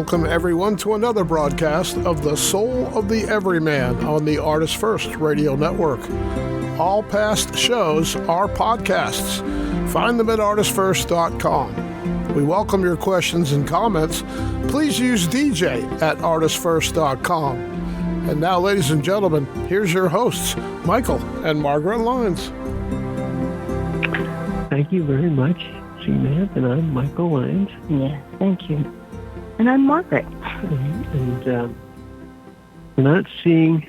welcome everyone to another broadcast of The Soul of the Everyman on the Artist First Radio Network. All past shows are podcasts. Find them at artistfirst.com. We welcome your questions and comments. Please use DJ at artistfirst.com. And now, ladies and gentlemen, here's your hosts, Michael and Margaret Lyons. Thank you very much, G-Man, and I'm Michael Lyons. Yeah, thank you. And I'm Margaret. And we're not seeing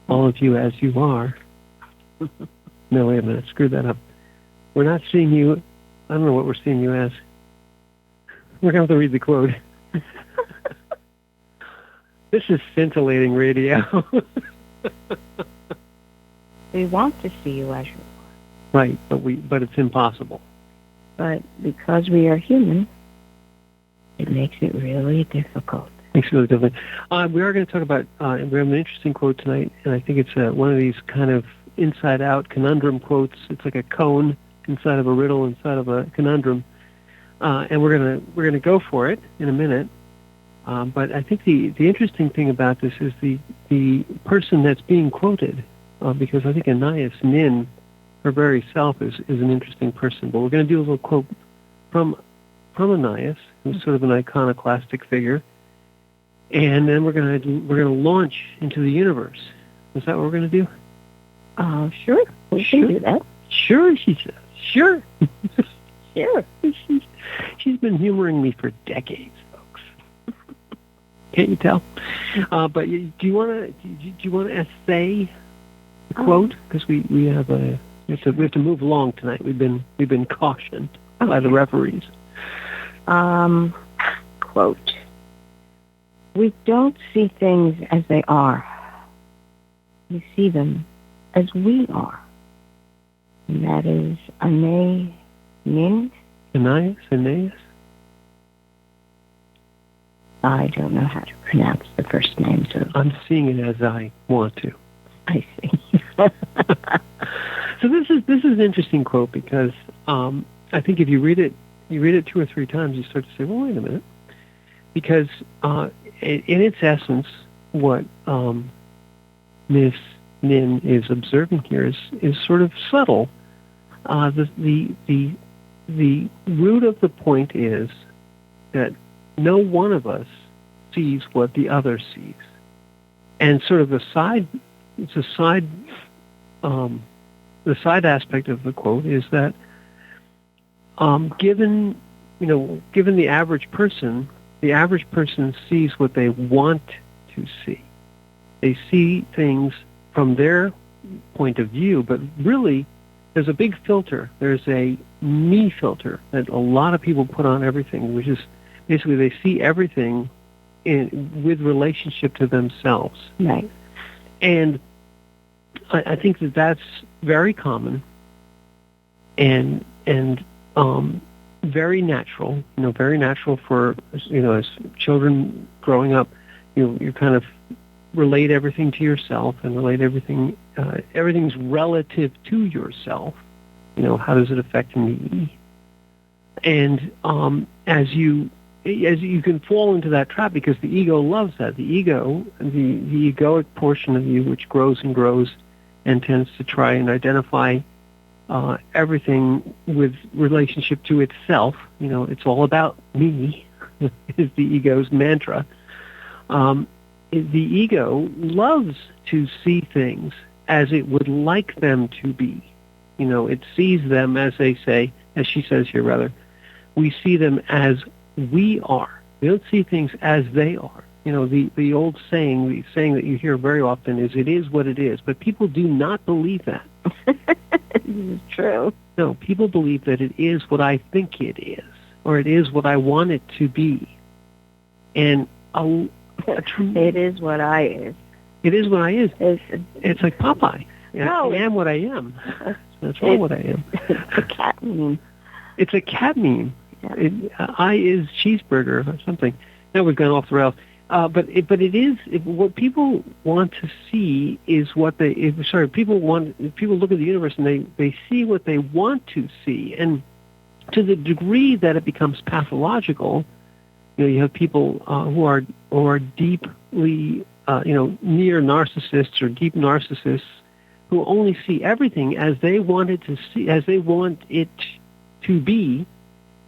all of you as you are. No, wait a minute, screwed that up. We're not seeing you, I don't know what we're seeing you as. We're going to have to read the quote. This is scintillating radio. We want to see you as you are. Right, but it's impossible. But because we are human, it makes it really difficult. Makes it really difficult. We are going to talk about, we have an interesting quote tonight, and I think it's one of these kind of inside-out conundrum quotes. It's like a cone inside of a riddle, inside of a conundrum. And we're gonna go for it in a minute. But I think the interesting thing about this is the person that's being quoted, because I think Anais Nin, her very self, is an interesting person. But we're going to do a little quote from Anais, who's sort of an iconoclastic figure, and then we're going to launch into the universe. Is that what we're going to do? Sure. We can do that. Sure, she says. Sure. Sure. She's been humoring me for decades, folks. Can't you tell? But do you want to essay the quote? Because we have to move along tonight. We've been cautioned by the referees. Quote: "We don't see things as they are. We see them as we are." And that is Anais Nin. Anais? I don't know how to pronounce the first name, so I'm seeing it as I want to. I see. So this is an interesting quote because I think if you read it 2 or 3 times, you start to say, well, wait a minute. Because in its essence, what Miss Nin is observing here is sort of subtle. The root of the point is that no one of us sees what the other sees, and sort of the side aspect of the quote is that given the average person sees what they want to see. They see things from their point of view, but really there's a big filter. There's a me filter that a lot of people put on everything, which is basically they see everything with relationship to themselves. Right. And I think that's very common and very natural. Very natural for as children growing up. You kind of relate everything to yourself and relate everything. Everything's relative to yourself. How does it affect me? And as you can fall into that trap because the ego loves that. The ego, the egoic portion of you, which grows and grows, and tends to try and identify everything with relationship to itself. It's all about me. Is the ego's mantra. The ego loves to see things as it would like them to be. It sees them as they say, as she says here rather, we see them as we are. We don't see things as they are. The old saying, the saying that you hear very often is, it is what it is. But people do not believe that. This is true. No, people believe that it is what I think it is, or it is what I want it to be. And it is what I is. It is what I is. It's like Popeye. No, I am what I am. That's all what I am. It's a cat meme. It's a cat meme. Yeah. I is cheeseburger or something. Now we've gone off the rails. But it is what people want to see is what people look at the universe and they see what they want to see, and to the degree that it becomes pathological, You have people who are deeply, near narcissists or deep narcissists who only see everything as they want it to be.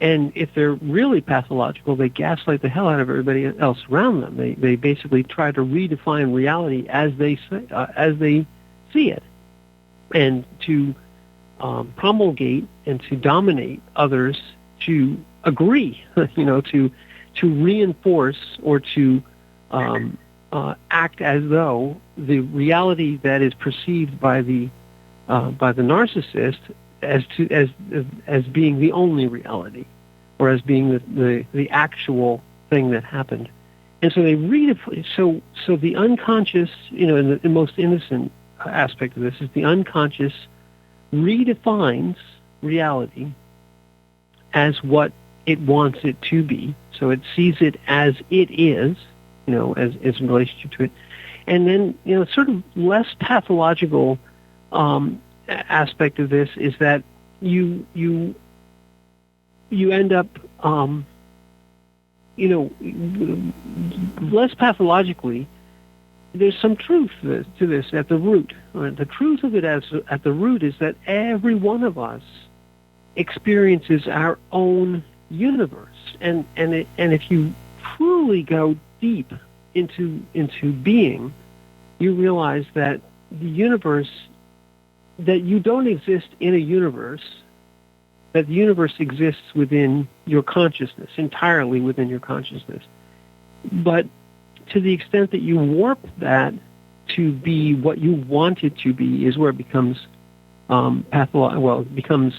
And if they're really pathological, they gaslight the hell out of everybody else around them. They basically try to redefine reality as they see it, and to promulgate and to dominate others to agree, to reinforce or to act as though the reality that is perceived by the narcissist as being the only reality, or as being the actual thing that happened. And so they so the unconscious, in the most innocent aspect of this is the unconscious redefines reality as what it wants it to be. So it sees it as it is, as in relationship to it. And then, sort of less pathological aspect of this is that you end up, less pathologically, there's some truth to this at the root. The truth of it at the root is that every one of us experiences our own universe, and if you truly go deep into being, you realize that the universe, that you don't exist in a universe, that the universe exists within your consciousness, entirely within your consciousness. But to the extent that you warp that to be what you want it to be is where it becomes it becomes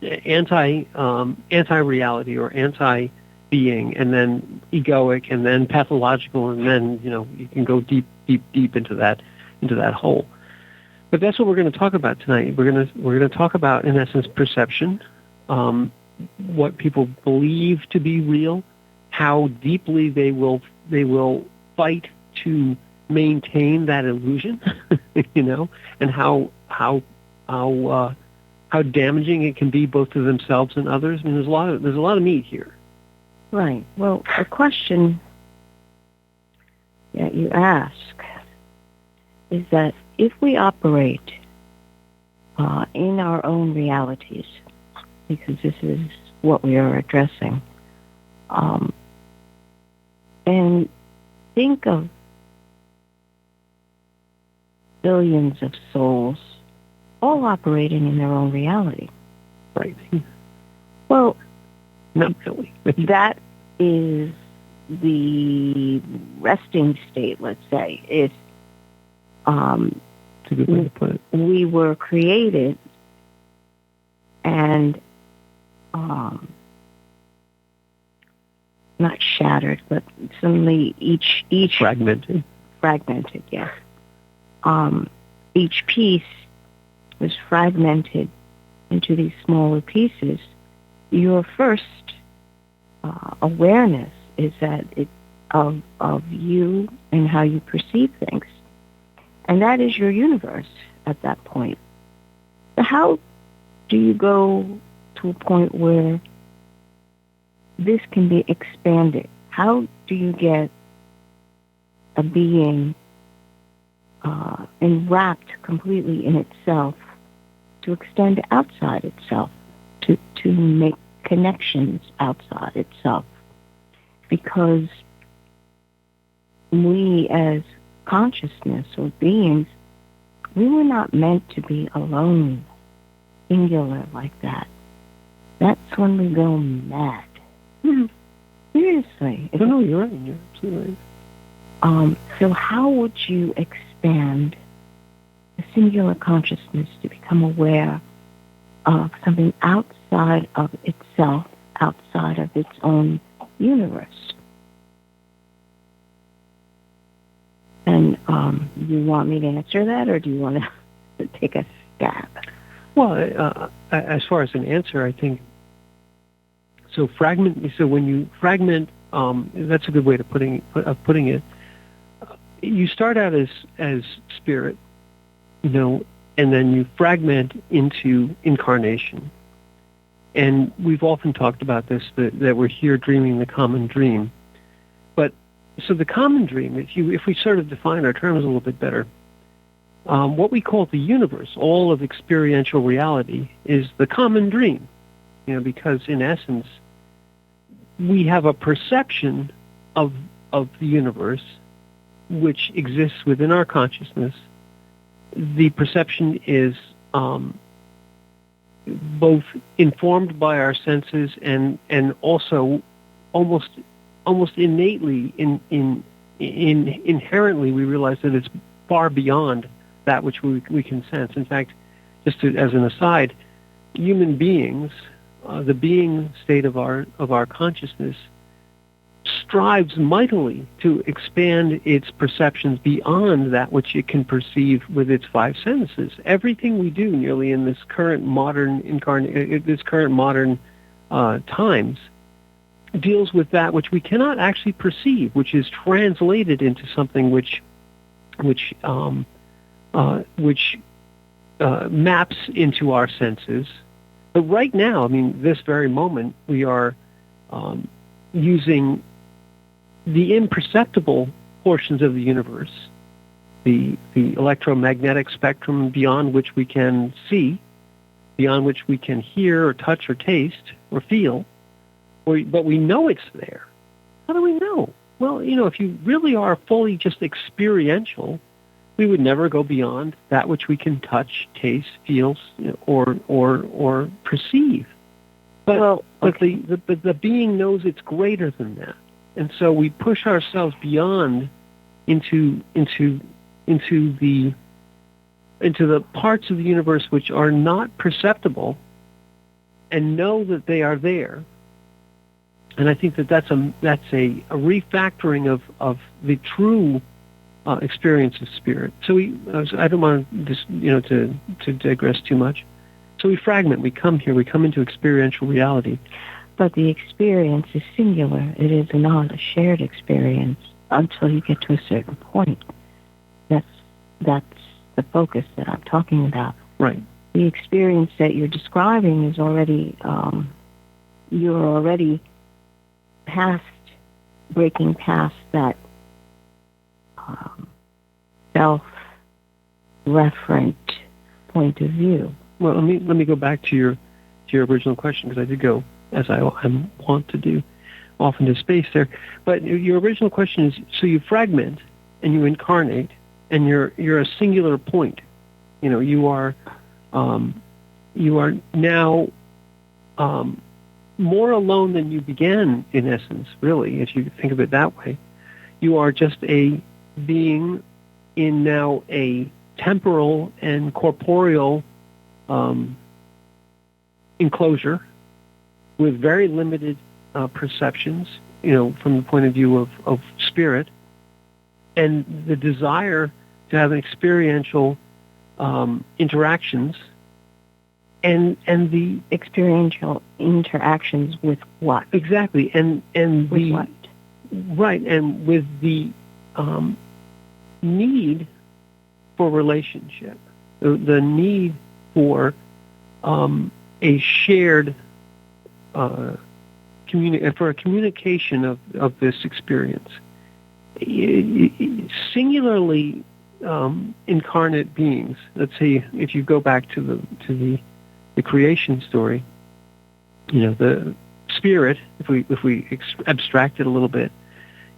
anti-reality or anti-being, and then egoic, and then pathological, and then you can go deep into that hole. But that's what we're going to talk about tonight. We're going to talk about, in essence, perception, what people believe to be real, how deeply they will fight to maintain that illusion, and how damaging it can be both to themselves and others. I mean, there's a lot of meat here. Right. Well, the question that you ask is that if we operate in our own realities, because this is what we are addressing, and think of billions of souls all operating in their own reality. Right. Well, not really. That is the resting state, let's say. It's a good way to put it. We were created, and not shattered, but suddenly each fragmented, yes. Each piece was fragmented into these smaller pieces. Your first awareness is that of you and how you perceive things. And that is your universe at that point. So how do you go to a point where this can be expanded? How do you get a being enwrapped completely in itself to extend outside itself, to make connections outside itself? Because we as consciousness or beings, we were not meant to be alone, singular like that. That's when we go mad. Seriously. No, you're right. You're absolutely right. So how would you expand a singular consciousness to become aware of something outside of itself, outside of its own universe? And you want me to answer that, or do you want to take a stab? Well, as far as an answer, I think so. So when you fragment, that's a good way of putting it. You start out as spirit, and then you fragment into incarnation. And we've often talked about this, that we're here dreaming the common dream. But so the common dream, if we sort of define our terms a little bit better, what we call the universe, all of experiential reality, is the common dream. Because in essence, we have a perception of the universe which exists within our consciousness. The perception is both informed by our senses and also almost innately inherently we realize that it's far beyond that which we can sense. In fact, as an aside, human beings, the being state of our consciousness, strives mightily to expand its perceptions beyond that which it can perceive with its five senses. Everything we do, nearly in this current modern times, deals with that which we cannot actually perceive, which is translated into something which maps into our senses. But right now, this very moment, we are using the imperceptible portions of the universe, the electromagnetic spectrum beyond which we can see, beyond which we can hear or touch or taste or feel, but we know it's there. How do we know? Well, if you really are fully just experiential, we would never go beyond that which we can touch, taste, feel, or perceive. But the being knows it's greater than that, and so we push ourselves beyond into the parts of the universe which are not perceptible, and know that they are there. And I think that's a refactoring of the true experience of spirit. So I don't want to digress too much. So we fragment. We come into experiential reality. But the experience is singular. It is not a shared experience until you get to a certain point. That's the focus that I'm talking about. Right. The experience that you're describing is already, you're already breaking past that self-referent point of view. Well, let me go back to your original question, because I did go, as I want to do, off into space there. But your original question is: so you fragment and you incarnate, and you're a singular point. You are now more alone than you began, in essence. Really, if you think of it that way, you are just a being in now a temporal and corporeal enclosure with very limited perceptions, from the point of view of spirit, and the desire to have experiential interactions, and the experiential interactions with what? Exactly, and with what? Right, and with the need for relationship, the need for a shared for a communication of this experience. Singularly incarnate beings. Let's say if you go back to the creation story, the spirit, if we abstract it a little bit,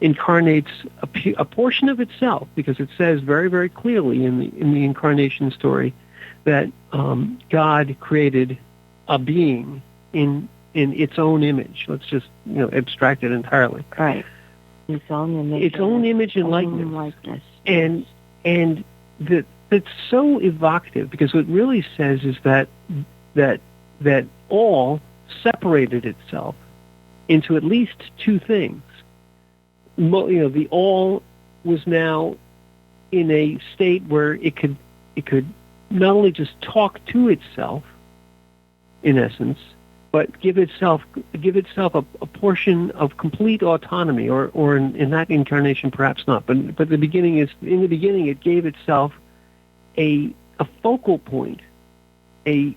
incarnates a portion of itself, because it says very, very clearly in the incarnation story that God created a being in its own image. Let's just abstract it entirely. Right. Its own image. Its own image and likeness. And that's so evocative, because what it really says is that all separated itself into at least two things. The all was now in a state where it could not only just talk to itself, in essence, but give itself a portion of complete autonomy, or in that incarnation perhaps not. But in the beginning it gave itself a focal point, a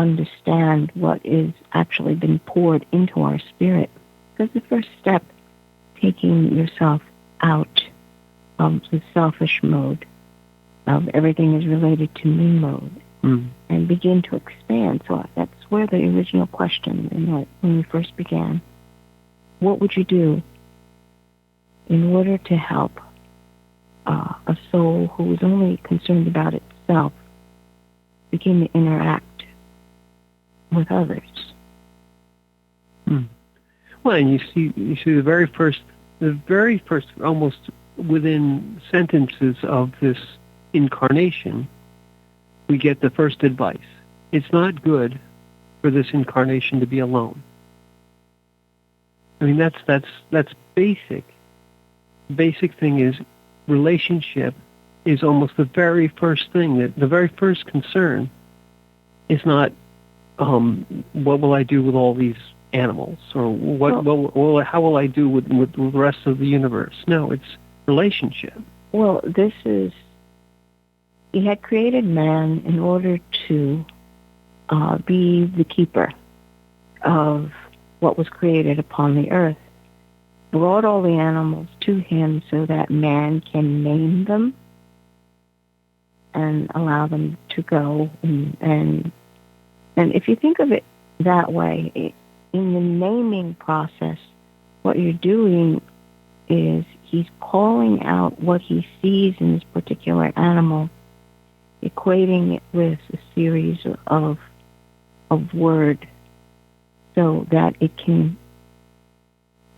understand what is actually been poured into our spirit. Because the first step, taking yourself out of the selfish mode, of everything is related to me mode, and begin to expand. So that's where the original question, when we first began, what would you do in order to help a soul who is only concerned about itself begin to interact with others? Well, and you see the very first, almost within sentences of this incarnation, we get the first advice. It's not good for this incarnation to be alone. I mean, that's basic. Basic thing is relationship is almost the very first thing, that the very first concern is not what will I do with all these animals, or how will I do with the rest of the universe. No, it's relationship. Well, he had created man in order to be the keeper of what was created upon the earth. Brought all the animals to him so that man can name them and allow them to go. And if you think of it that way, in the naming process, what you're doing is he's calling out what he sees in this particular animal, equating it with a series of word so that it can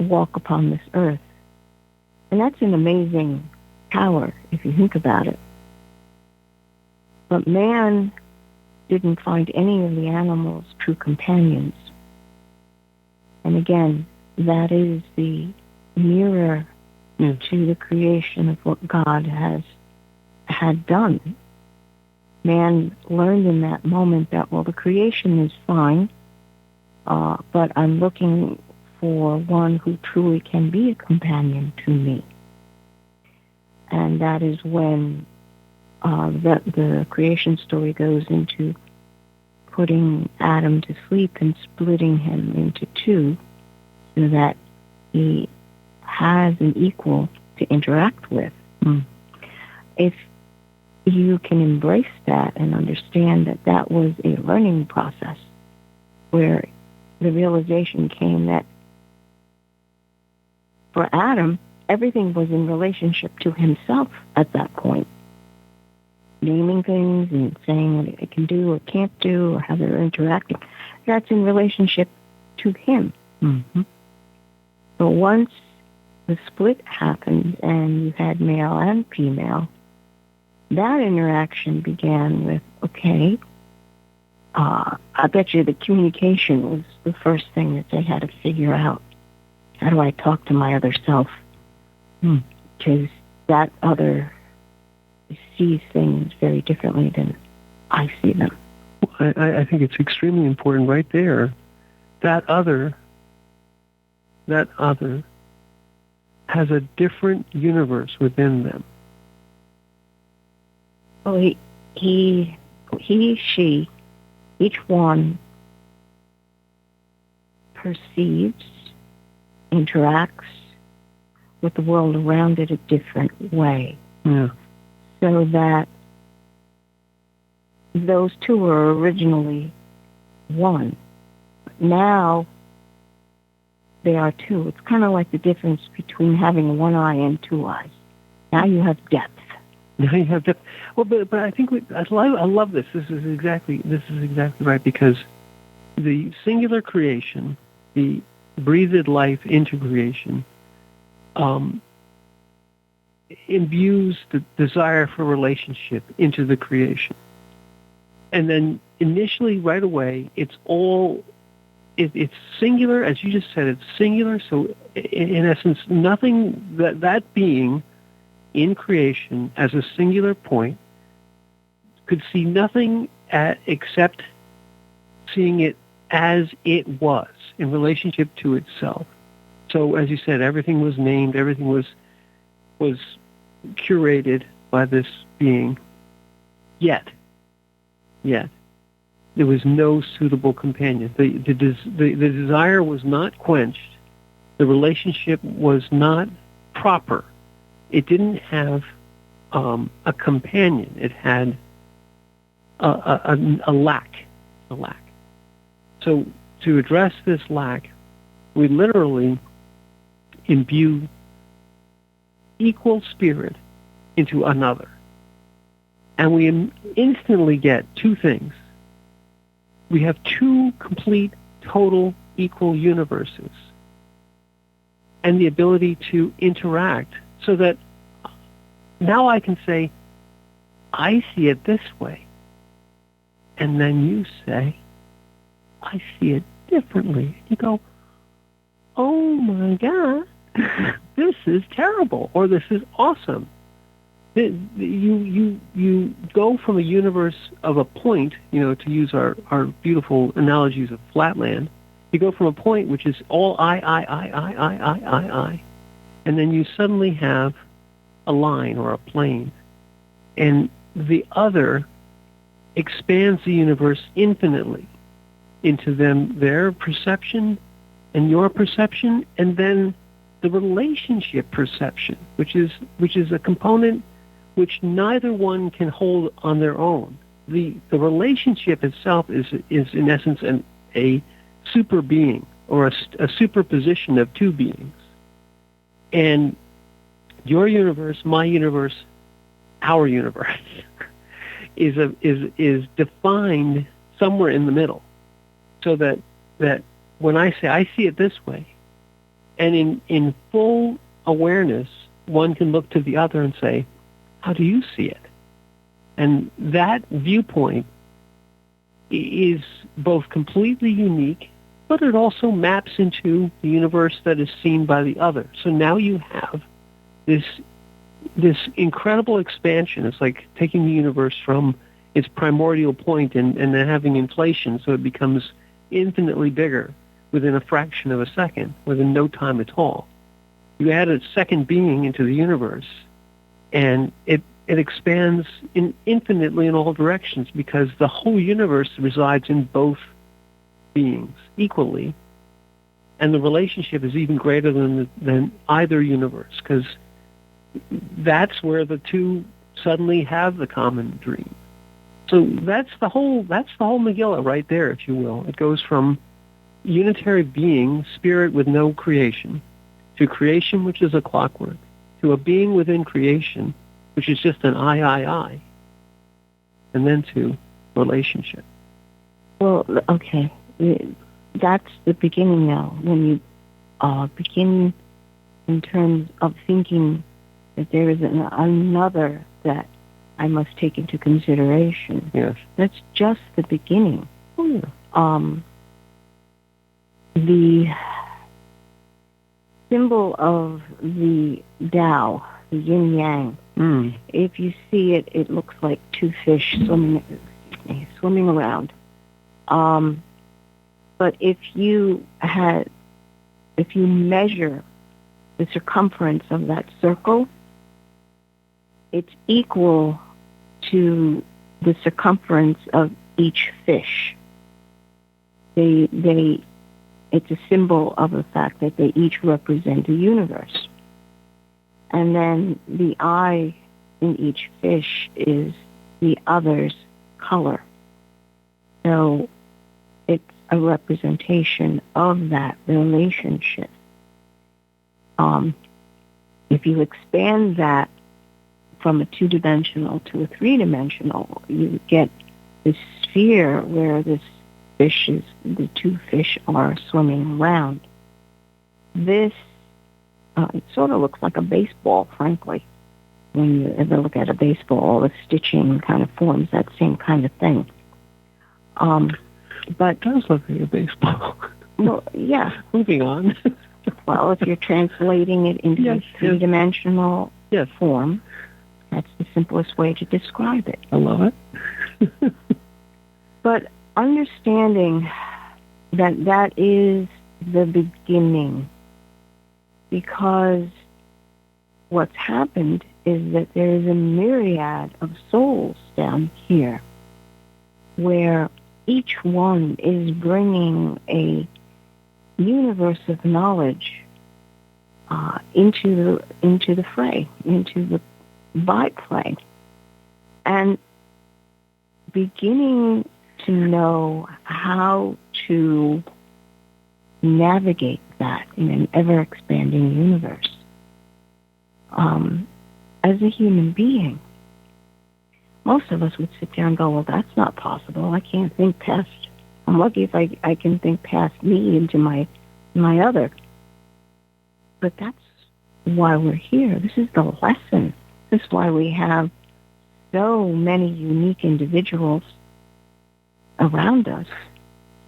walk upon this earth. And that's an amazing power if you think about it. But man didn't find any of the animals true companions. And again, that is the mirror to the creation of what God had done. Man learned in that moment that, well, the creation is fine, but I'm looking for one who truly can be a companion to me. And that is when the creation story goes into putting Adam to sleep and splitting him into two so that he has an equal to interact with. If you can embrace that and understand that that was a learning process where the realization came that for Adam, everything was in relationship to himself at that point. Naming things and saying what it can do or can't do or how they're interacting, that's in relationship to him. But once the split happened and you had male and female, that interaction began with, okay, I bet you the communication was the first thing that they had to figure out. How do I talk to my other self? Because that other sees things very differently than I see them. I think it's extremely important right there. That other has a different universe within them. Well, he, she, each one perceives, interacts with the world around it a different way. So that those two were originally one. Now they are two. It's kind of like the difference between having one eye and two eyes. Now you have depth. Now you have depth. Well, but I think I love this. This is exactly right, because the singular creation, the breathed life into creation, imbues the desire for relationship into the creation. And then initially, right away, it's singular, as you just said, it's singular. So in essence, nothing, that being in creation as a singular point could see nothing except seeing it as it was in relationship to itself. So as you said, everything was named, everything was curated by this being. Yet, There was no suitable companion. The desire was not quenched. The relationship was not proper. It didn't have a companion. It had a lack. So to address this lack, we literally imbue equal spirit into another. And we instantly get two things. We have two complete, total, equal universes. And the ability to interact so that now I can say, I see it this way. And then you say, I see it differently. You go, oh my God, this is terrible, or this is awesome. You go from a universe of a point, to use our beautiful analogies of flatland, you go from a point which is all I, and then you suddenly have a line or a plane, and the other expands the universe infinitely into their perception and your perception, and then the relationship perception, which is a component which neither one can hold on their own. The relationship itself is in essence a super being, or a superposition of two beings. And your universe, my universe, our universe is defined somewhere in the middle, so that when I say I see it this way, and in full awareness, one can look to the other and say, how do you see it? And that viewpoint is both completely unique, but it also maps into the universe that is seen by the other. So now you have this incredible expansion. It's like taking the universe from its primordial point and then having inflation, so it becomes infinitely bigger within a fraction of a second, within no time at all. You add a second being into the universe, and it expands infinitely in all directions, because the whole universe resides in both beings equally, and the relationship is even greater than either universe, because that's where the two suddenly have the common dream. So that's the whole Megillah right there, if you will. It goes from unitary being, spirit with no creation, to creation, which is a clockwork, to a being within creation, which is just an I, and then to relationship. Well, okay. That's the beginning now. When you begin in terms of thinking that there is another that I must take into consideration. Yes. That's just the beginning. Oh, yeah. The symbol of the Tao, the yin yang. If you see it, it looks like two fish swimming around. But if you measure the circumference of that circle, it's equal to the circumference of each fish. It's a symbol of the fact that they each represent a universe. And then the eye in each fish is the other's color. So it's a representation of that relationship. If you expand that from a two-dimensional to a three-dimensional, you get this sphere where the two fish are swimming around. This it sort of looks like a baseball, frankly. When you ever look at a baseball, all the stitching kind of forms that same kind of thing. But it does look like a baseball. Well, yeah. Moving on. Well, if you're translating it into a three-dimensional form, that's the simplest way to describe it. I love it. But understanding that is the beginning, because what's happened is that there is a myriad of souls down here where each one is bringing a universe of knowledge into the fray, into the byplay, and beginning to know how to navigate that in an ever-expanding universe. As a human being, most of us would sit down and go, well, that's not possible. I can't think past, I'm lucky if I can think past me into my other. But that's why we're here. This is the lesson. This is why we have so many unique individuals around us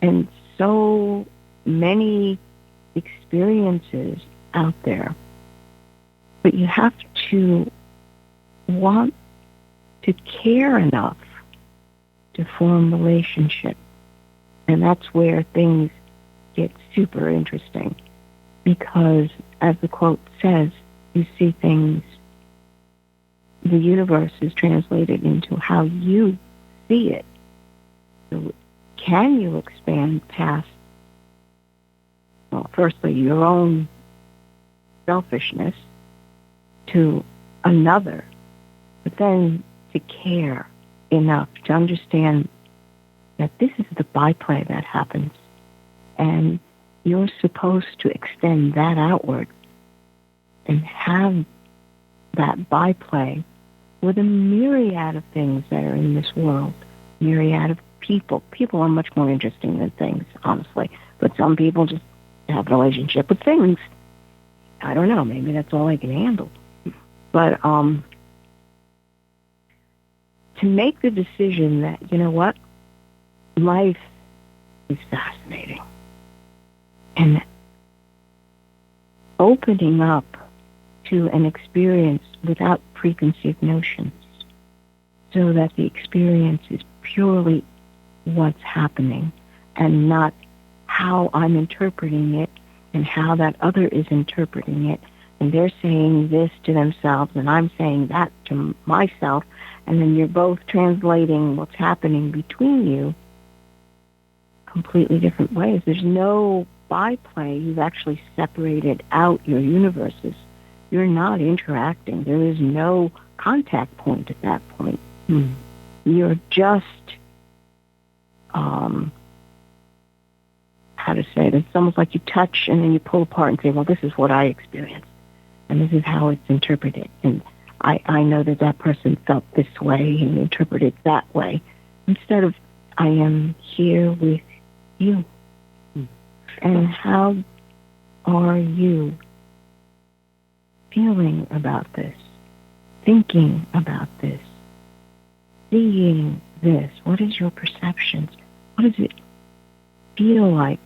and so many experiences out there. But you have to want to care enough to form relationship. And that's where things get super interesting. Because, as the quote says, you see things, the universe is translated into how you see it. So can you expand past, well, firstly, your own selfishness to another, but then to care enough to understand that this is the byplay that happens, and you're supposed to extend that outward and have that byplay with a myriad of things that are in this world, myriad of people. People are much more interesting than things, honestly, but some people just have a relationship with things. I don't know, maybe that's all I can handle. But to make the decision that, you know what, life is fascinating. And opening up to an experience without preconceived notions, so that the experience is purely what's happening and not how I'm interpreting it and how that other is interpreting it. And they're saying this to themselves and I'm saying that to myself, and then you're both translating what's happening between you completely different ways. There's no byplay. You've actually separated out your universes. You're not interacting. There is no contact point at that point. You're just, how to say it, it's almost like you touch and then you pull apart and say, well, this is what I experienced, and this is how it's interpreted. And I know that that person felt this way and interpreted that way, instead of, I am here with you. And how are you feeling about this, thinking about this, seeing this? What is your perceptions? What does it feel like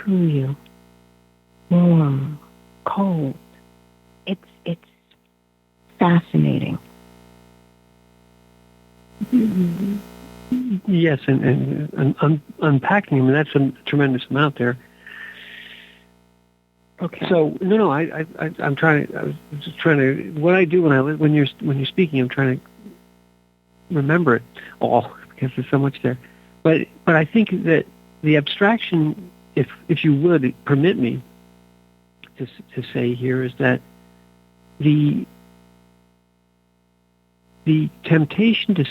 to you? Warm, cold. It's fascinating. Yes, and unpacking, I mean, that's a tremendous amount there. Okay. So no, I'm trying. I was just trying to. What I do when you're speaking, I'm trying to remember it all because there's so much there. But I think that the abstraction, if you would permit me to say here, is that the temptation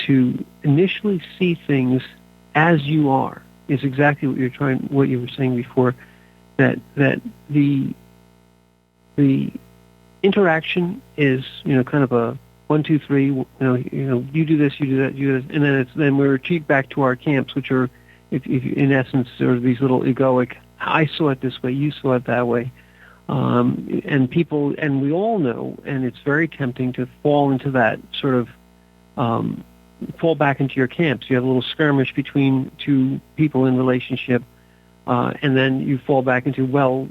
to initially see things as you are is exactly what you were saying before. That the interaction is, kind of a 1, 2, 3. You do this, you do that, you do this, and then we retreat back to our camps, which are, if in essence, are these little egoic. I saw it this way, you saw it that way, and people, and we all know, and it's very tempting to fall into that sort of fall back into your camps. You have a little skirmish between two people in relationship. And then you fall back into, well,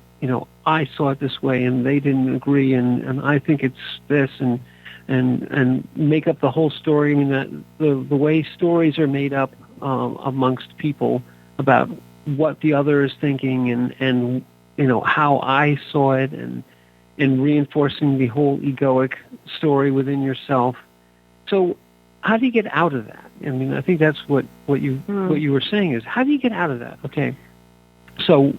I saw it this way, and they didn't agree, and I think it's this, and make up the whole story. I mean, that the way stories are made up amongst people about what the other is thinking, and how I saw it, and reinforcing the whole egoic story within yourself. So how do you get out of that? I mean, I think that's what you were saying is, how do you get out of that? Okay. So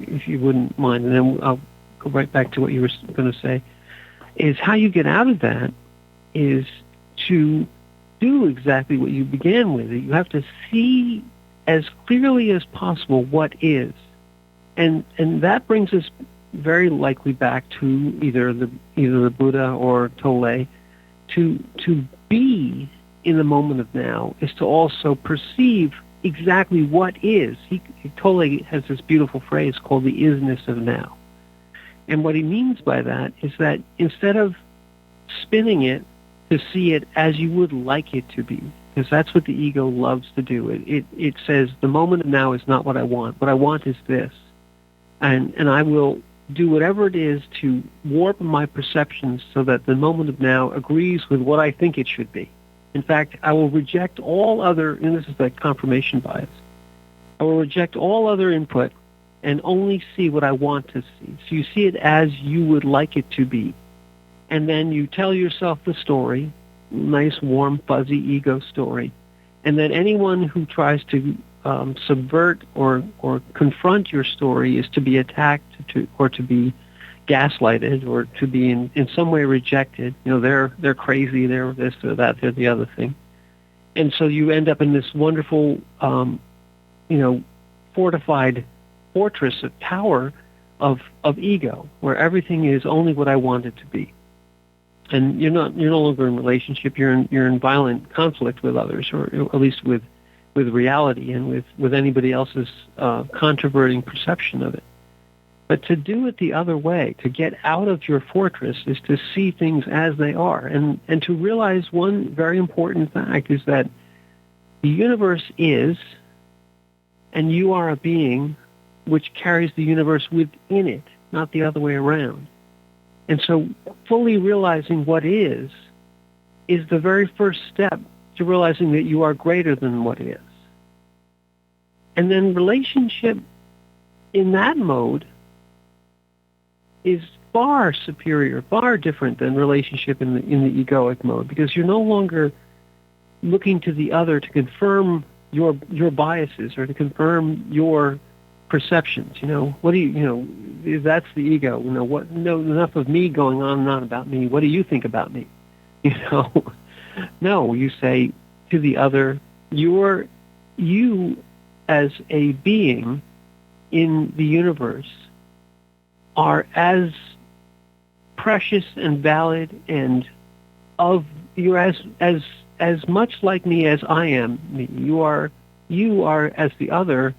if you wouldn't mind, and then I'll go right back to what you were going to say, is how you get out of that is to do exactly what you began with. You have to see as clearly as possible what is. And that brings us very likely back to either the Buddha or Tolle. To be in the moment of now is to also perceive exactly what is. Tolle has this beautiful phrase called the isness of now. And what he means by that is that instead of spinning it to see it as you would like it to be, because that's what the ego loves to do. It says the moment of now is not what I want. What I want is this. And I will do whatever it is to warp my perceptions so that the moment of now agrees with what I think it should be. In fact, I will reject all other, and this is the confirmation bias, I will reject all other input and only see what I want to see. So you see it as you would like it to be. And then you tell yourself the story, nice, warm, fuzzy ego story. And then anyone who tries to subvert or confront your story is to be attacked or to be gaslighted or to be in some way rejected. You know, they're crazy, they're this or that, they're the other thing. And so you end up in this wonderful, fortified fortress of power of ego, where everything is only what I want it to be. And you're no longer in relationship. You're in violent conflict with others, or at least with reality and with anybody else's controverting perception of it. But to do it the other way, to get out of your fortress, is to see things as they are, and to realize one very important fact is that the universe is, and you are a being which carries the universe within it, not the other way around. And so fully realizing what is the very first step to realizing that you are greater than what is. And then relationship in that mode is far superior, far different than relationship in the egoic mode, because you're no longer looking to the other to confirm your biases or to confirm your perceptions. What do you that's the ego. Enough of me going on and on about me. What do you think about me? No, you say to the other, you as a being in the universe are as precious and valid and you're as much like me as I am me. You are as the other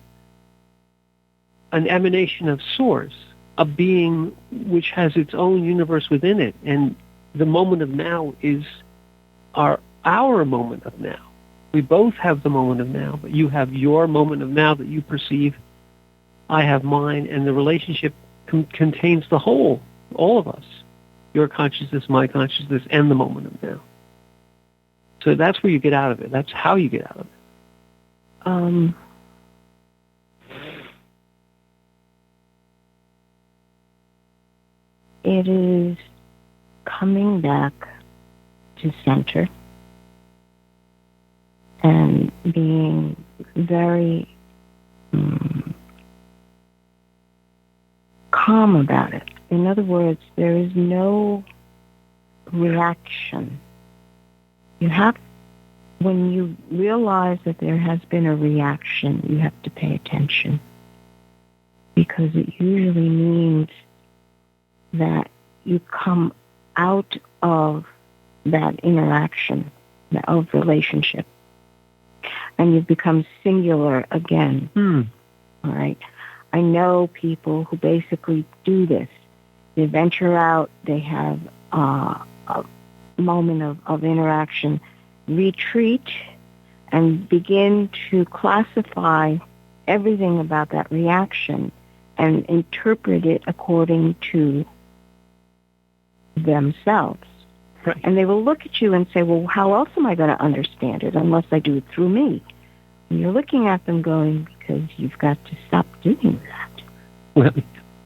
an emanation of source, a being which has its own universe within it, and the moment of now is our moment of now. We both have the moment of now, but you have your moment of now that you perceive. I have mine, and the relationship contains the whole, all of us, your consciousness, my consciousness, and the moment of now. So that's where you get out of it. That's how you get out of it. It is coming back to center and being very calm about it. In other words, there is no reaction. When you realize that there has been a reaction, you have to pay attention, because it usually means that you come out of that interaction, of relationship, and you've become singular again. All right? I know people who basically do this. They venture out, they have a moment of interaction, retreat, and begin to classify everything about that reaction and interpret it according to themselves. Right. And they will look at you and say, well, how else am I going to understand it unless I do it through me? And you're looking at them going, because you've got to stop doing that.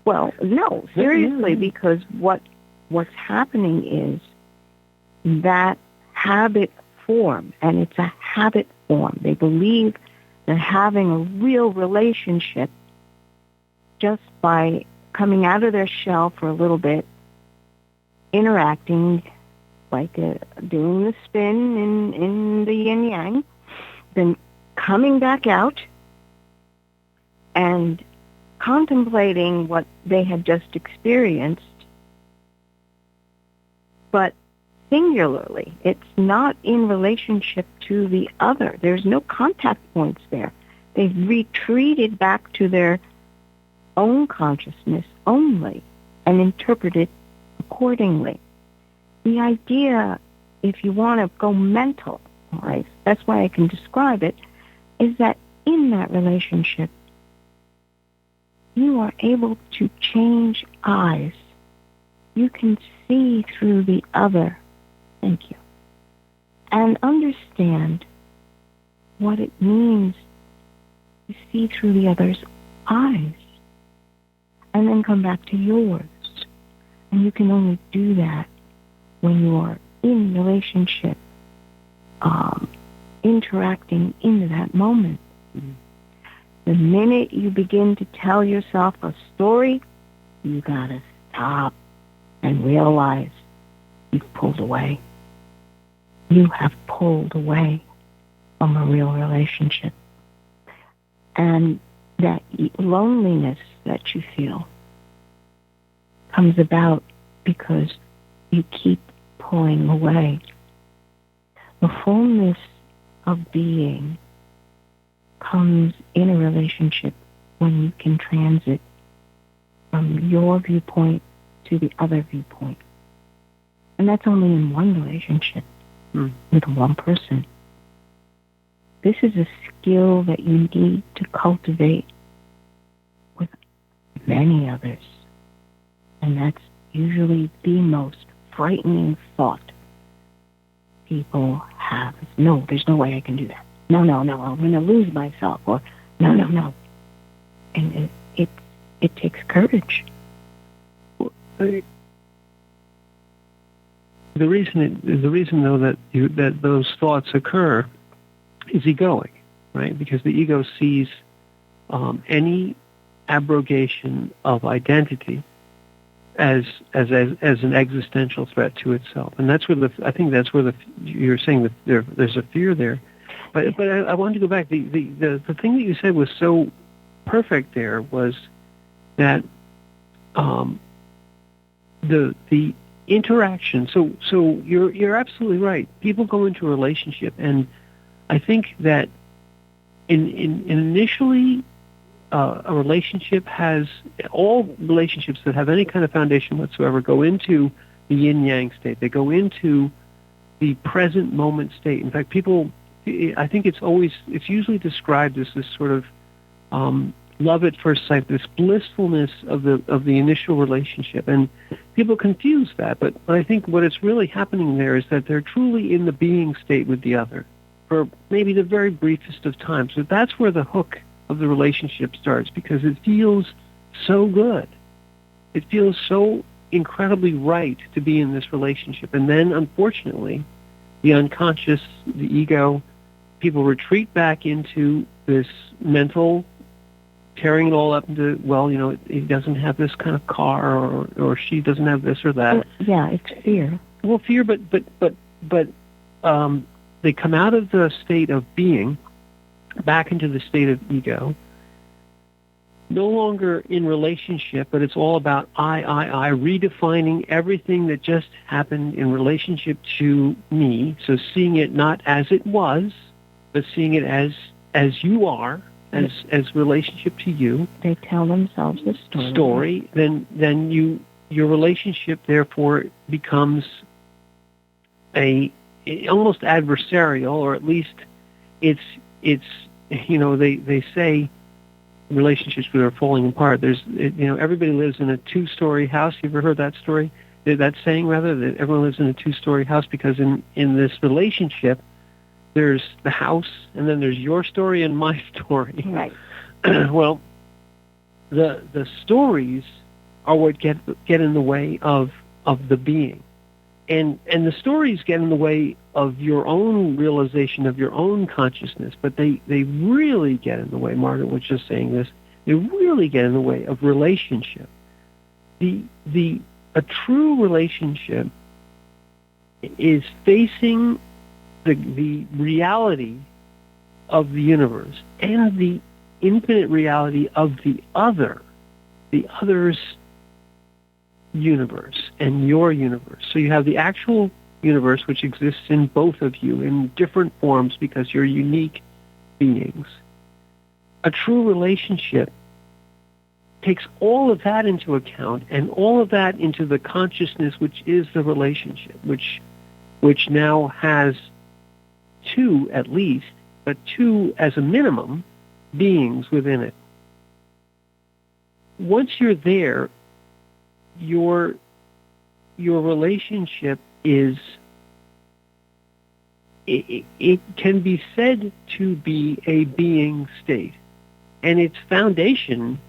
Well, no, seriously, because what's happening is that habit form, and it's a habit form. They believe they're having a real relationship just by coming out of their shell for a little bit, interacting, like doing the spin in the yin-yang, then coming back out and contemplating what they had just experienced, but singularly. It's not in relationship to the other. There's no contact points there. They've retreated back to their own consciousness only and interpreted accordingly. The idea, if you want to go mental, all right, that's why I can describe it, is that in that relationship, you are able to change eyes. You can see through the other, thank you, and understand what it means to see through the other's eyes, and then come back to yours. And you can only do that when you are in relationship, interacting in that moment. Mm-hmm. The minute you begin to tell yourself a story, you gotta stop and realize you've pulled away. You have pulled away from a real relationship. And that loneliness that you feel comes about because you keep pulling away. The fullness of being comes in a relationship when you can transit from your viewpoint to the other viewpoint. And that's only in one relationship with one person. This is a skill that you need to cultivate with many others. And that's usually the most frightening thought people have. No, there's no way I can do that. No, I'm going to lose myself. Or, no. And it takes courage. The reason though that those thoughts occur is egoic, right? Because the ego sees any abrogation of identity as an existential threat to itself, and that's where I think that's where you're saying that there's a fear there. But I wanted to go back. The thing that you said was so perfect. There was that the interaction. So you're absolutely right. People go into a relationship, and I think that initially a relationship has, all relationships that have any kind of foundation whatsoever go into the yin-yang state. They go into the present moment state. In fact, I think it's usually described as this sort of love at first sight, this blissfulness of the initial relationship. And people confuse that, but I think what is really happening there is that they're truly in the being state with the other for maybe the very briefest of times. So that's where the hook of the relationship starts, because it feels so good. It feels so incredibly right to be in this relationship. And then, unfortunately, the unconscious, the ego, people retreat back into this mental, tearing it all up into, he doesn't have this kind of car, or she doesn't have this or that. Yeah, it's fear. Well, fear, but they come out of the state of being back into the state of ego, no longer in relationship, but it's all about I, redefining everything that just happened in relationship to me. So seeing it not as it was, but seeing it as you are, as relationship to you. They tell themselves a story. Then your relationship therefore becomes almost adversarial, or at least it's they say relationships that are falling apart. Everybody lives in a 2-story house. You ever heard that story? That saying, rather, that everyone lives in a 2-story house, because in this relationship, there's the house, and then there's your story and my story. Right. Well, the stories are what get in the way of the being. And the stories get in the way of your own realization of your own consciousness, but they really get in the way. Margaret was just saying this. They really get in the way of relationship. A true relationship is facing the reality of the universe and the infinite reality of the other's universe and your universe. So you have the actual universe, which exists in both of you in different forms because you're unique beings. A true relationship takes all of that into account and all of that into the consciousness which is the relationship, which now has two at least, but two as a minimum, beings within it. Once you're there, your relationship is, it can be said to be a being state. And its foundation,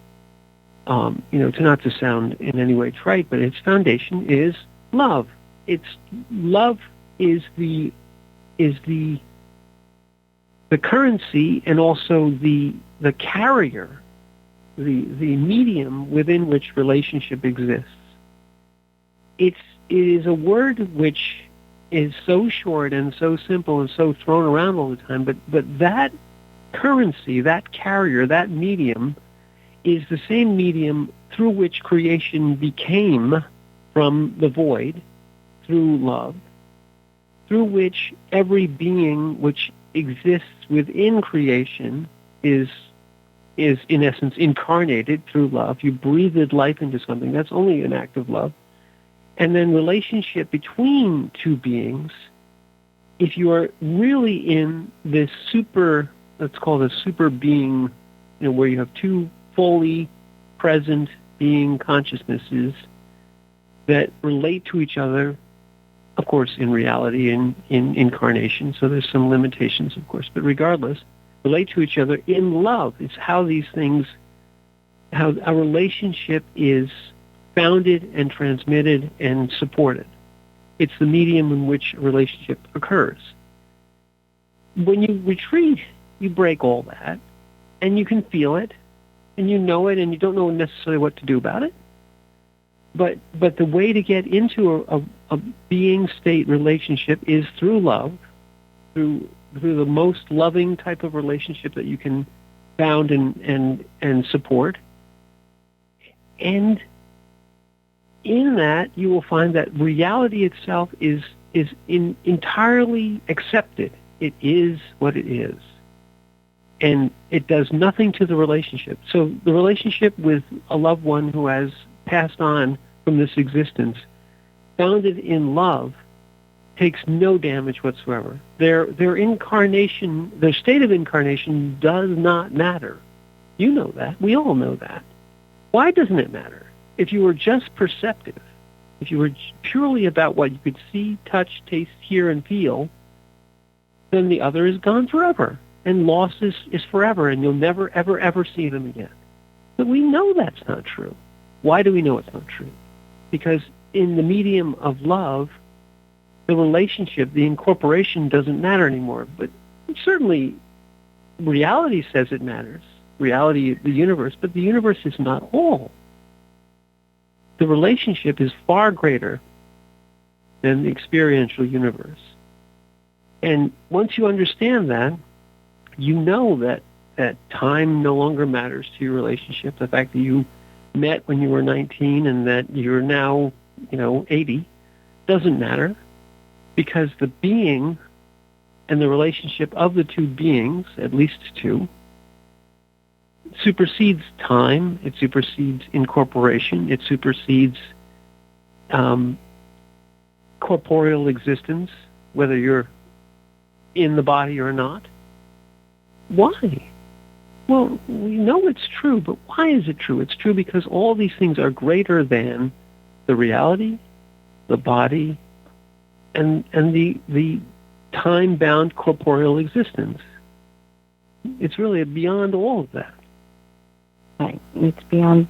not to sound in any way trite, but its foundation is love. Love is the currency and also the carrier, the medium within which relationship exists. It is a word which is so short and so simple and so thrown around all the time, but that currency, that carrier, that medium is the same medium through which creation became from the void, through love, through which every being which exists within creation is in essence incarnated through love. You breathed life into something. That's only an act of love. And then relationship between two beings, if you are really in this let's call it a super being, where you have two fully present being consciousnesses that relate to each other, of course, in reality, in incarnation, so there's some limitations, of course, but regardless, relate to each other in love. It's how a relationship is founded and transmitted and supported. It's the medium in which a relationship occurs. When you retreat, you break all that, and you can feel it, and you know it, and you don't know necessarily what to do about it. But the way to get into a being state relationship is through love, through the most loving type of relationship that you can found and support. And in that, you will find that reality itself is entirely accepted. It is what it is. And it does nothing to the relationship. So the relationship with a loved one who has passed on from this existence, founded in love, takes no damage whatsoever. Their incarnation, their state of incarnation does not matter. You know that. We all know that. Why doesn't it matter? If you were just perceptive, if you were purely about what you could see, touch, taste, hear, and feel, then the other is gone forever. And loss is forever, and you'll never, ever, ever see them again. But we know that's not true. Why do we know it's not true? Because in the medium of love, the relationship, the incorporation doesn't matter anymore. But certainly reality says it matters. Reality, the universe, but the universe is not all. The relationship is far greater than the experiential universe. And once you understand that, you know that time no longer matters to your relationship. The fact that you met when you were 19 and that you're now, 80 doesn't matter, because the being and the relationship of the two beings, at least two, supersedes time, it supersedes incorporation, it supersedes corporeal existence, whether you're in the body or not. Why? Well, we know it's true, but why is it true? It's true because all these things are greater than the reality, the body, and the time-bound corporeal existence. It's really beyond all of that. Right. It's beyond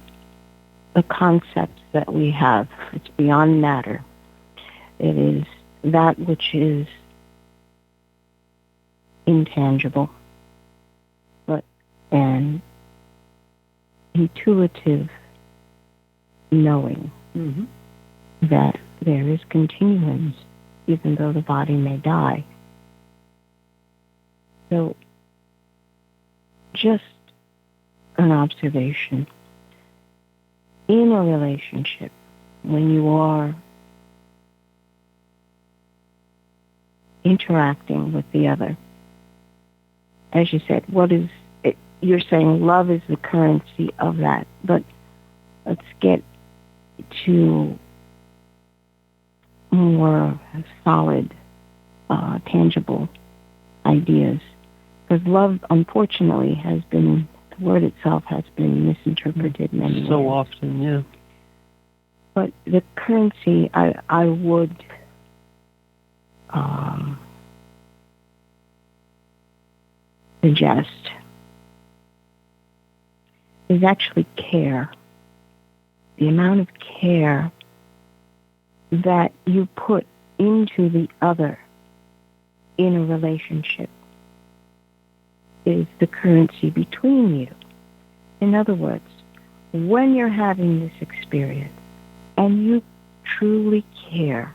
the concepts that we have. It's beyond matter. It is that which is intangible, but an intuitive knowing that there is continuance even though the body may die. So, just an observation. In a relationship, when you are interacting with the other, as you said, what is it? You're saying love is the currency of that, but let's get to more solid, tangible ideas. Because love, unfortunately, the word itself has been misinterpreted many ways. So often, yeah. But the currency, I would suggest is actually care. The amount of care that you put into the other in a relationship is the currency between you. In other words, when you're having this experience and you truly care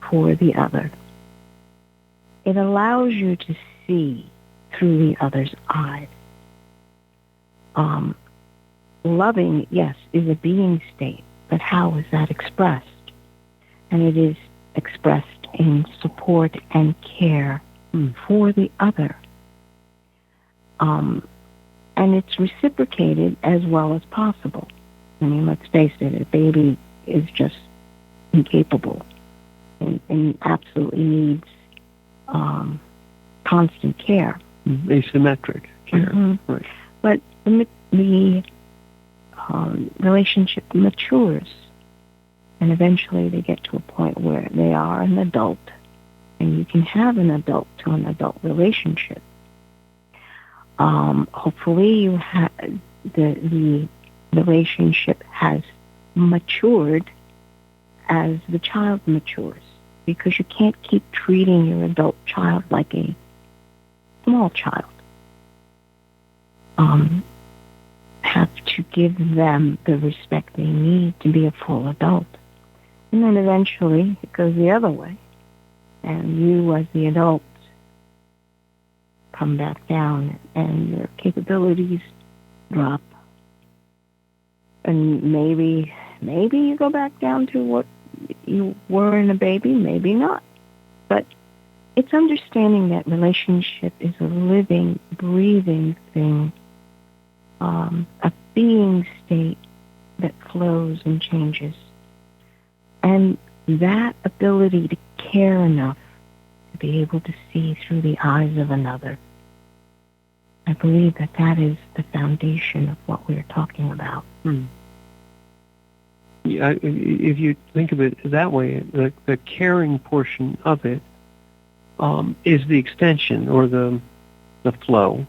for the other, it allows you to see through the other's eyes. Loving, yes, is a being state, but how is that expressed? And it is expressed in support and care for the other. And it's reciprocated as well as possible. I mean, let's face it, a baby is just incapable and absolutely needs constant care. Asymmetric care. Right. But the relationship matures, and eventually they get to a point where they are an adult, and you can have an adult to an adult relationship. Hopefully you the relationship has matured as the child matures, because you can't keep treating your adult child like a small child. Have to give them the respect they need to be a full adult. And then eventually it goes the other way. And you, as the adult, come back down and your capabilities drop. And maybe you go back down to what you were in a baby, maybe not. But it's understanding that relationship is a living, breathing thing, a being state that flows and changes. And that ability to care enough to be able to see through the eyes of another, I believe that is the foundation of what we're talking about. Yeah, if you think of it that way, the caring portion of it is the extension or the flow.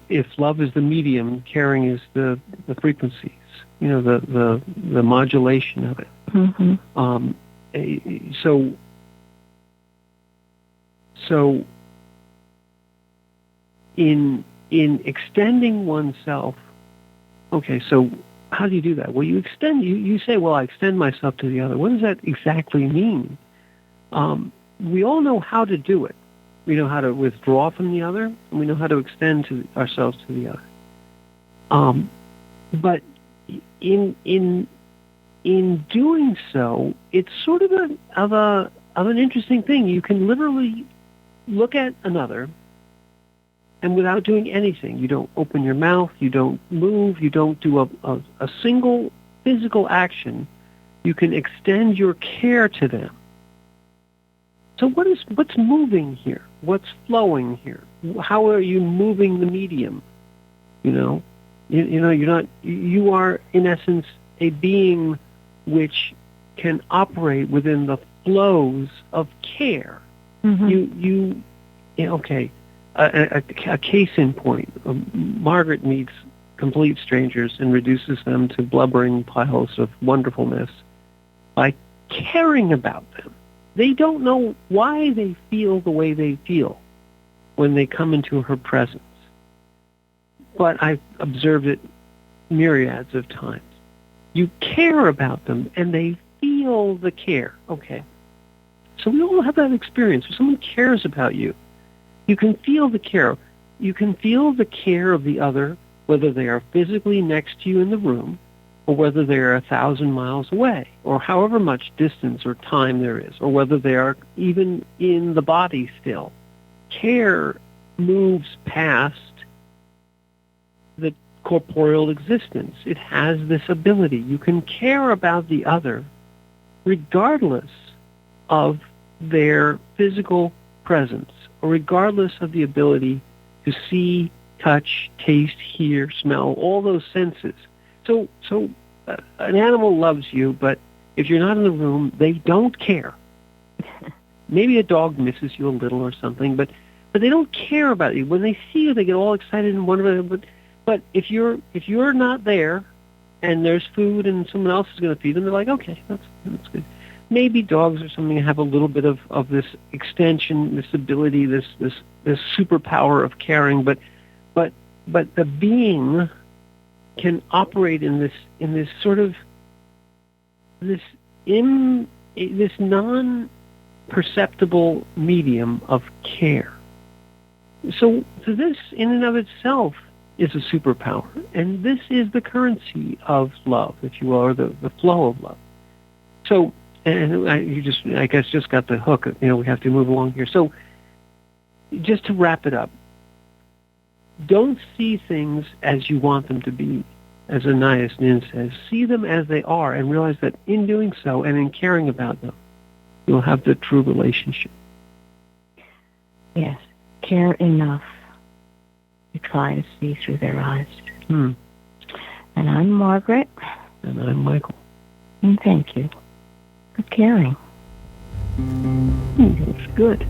If love is the medium, caring is the frequencies. You know, the modulation of it. So in extending oneself, okay, so how do you do that? Well, you extend. You say, well, I extend myself to the other. What does that exactly mean? We all know how to do it. We know how to withdraw from the other, and we know how to extend ourselves to the other. But in doing so, it's sort of an interesting thing. You can literally look at another, and without doing anything, you don't open your mouth, you don't move, you don't do a single physical action. You can extend your care to them. So what's moving here? What's flowing here? How are you moving the medium? You are in essence a being which can operate within the flows of care. Okay. A case in point. Margaret meets complete strangers and reduces them to blubbering piles of wonderfulness by caring about them. They don't know why they feel the way they feel when they come into her presence. But I've observed it myriads of times. You care about them, and they feel the care. Okay. So we all have that experience. If someone cares about you, you can feel the care. You can feel the care of the other, whether they are physically next to you in the room, or whether they are 1,000 miles away, or however much distance or time there is, or whether they are even in the body still. Care moves past the corporeal existence. It has this ability. You can care about the other regardless of their physical presence, or regardless of the ability to see, touch, taste, hear, smell, all those senses. So an animal loves you, but if you're not in the room, they don't care. Maybe a dog misses you a little or something, but they don't care about you. When they see you, they get all excited and wonder. But if you're not there, and there's food and someone else is going to feed them, they're like, okay, that's good. Maybe dogs or something have a little bit of this extension, this ability, this superpower of caring, but the being can operate in this sort of this non-perceptible medium of care. So this, in and of itself, is a superpower, and this is the currency of love, if you will, or the flow of love. So, and I guess just got the hook. We have to move along here. So, just to wrap it up, don't see things as you want them to be, as Anais Nin says. See them as they are, and realize that in doing so and in caring about them, you'll have the true relationship. Yes, care enough to try to see through their eyes. And I'm Margaret. And I'm Michael. And thank you for caring. That's good.